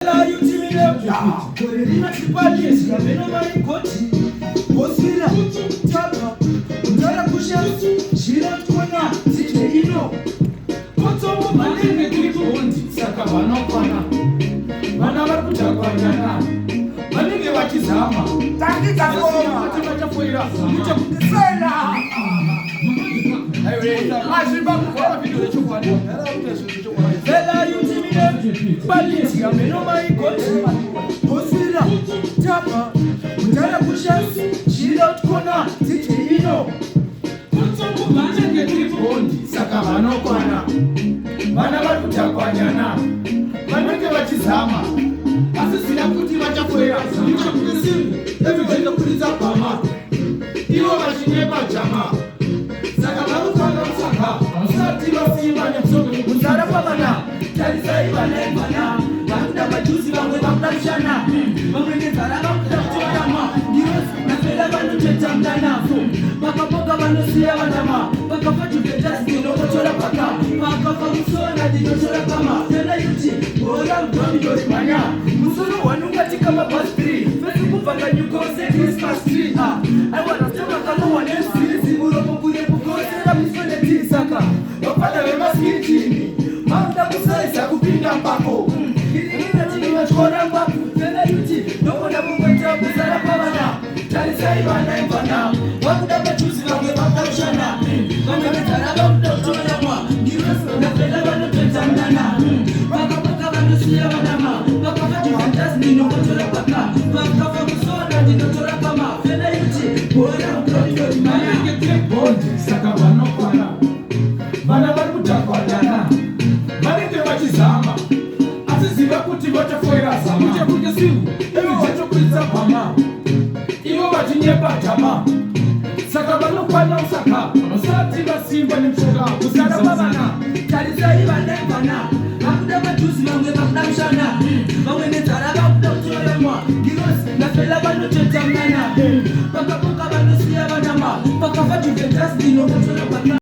Vela yutimile Korelina kipali yesi ya meno marikoti Bosila Tapa Utara kusha Shira tukwana Sike ino Kotomo manene kulipondi Saka wanokwana Wana wakuja kwa jana Manenge wakizama Tangi kakoma Watima chafuira Mcha kukisela Majiba kufara video lecho kwa Vela yutimile Balisi ya meno marikoti Bosila Tapa Utara kusha Shira tukwana Sike ino Kotomo manene kulipondi Saka wanokwana Wana wakuja kwa jana Manenge wakizama Asisina kuti wachafuira Nicho kukisimu Evi jenda kuliza pama Iwo wachinye pajama Saka barukanga msaka Msati wasima nyamsogo Mzara pamana Kalisa ibana ibana Bakuda majuzi wangwe bakuda mshana Wangwenge zaraba kuda kuchorama Niros na fela banu cheta mdanafu Bakapoka banu siya wadama Bakafa juventas dino kochora paka Bakafa musona dino chora kama Tena yuti Ola mdomi dori manya Musuru wanunga tika mabas 3 Fesu kufanga nyukose Christmas tree Aiwa rastama kama wanemsi Zimuro mokure bukose na misone tisaka Wapata wema skitini Mauta kusaisa kupinga mpako Nina chini wachkona mbaku Tena yuti Noko na mungweta kuzara pamana Talisa ibana ibana Wakuda machuzi wange baka mshana Wanga metaraba kuda kutoya mwa Nireso na fela wano tetangana Waka paka wano siya wanama Waka fati fantas nino kochora paka Waka fakusona nino chora kama Fela yuti Bora mkoni yori maya Ngeke bondi saka wano kwana Wana wakuda kwa jana Manite wachizama Asiziva kuti wachafuira zama Mche kuke simu Ewi jacho kuliza pama Iwo wachinye pajama Saka wano kwana usaka Masati basimba ni mshoka Kusara pamana Talisa ibana ibana Bakuda majuzi wange bakuda mshana Wangwene zaraba kuda kuchora mwa Giros na fela bano cheta mnana Bakapoka bano siya wanama Bakafa juventas dino kuchora paka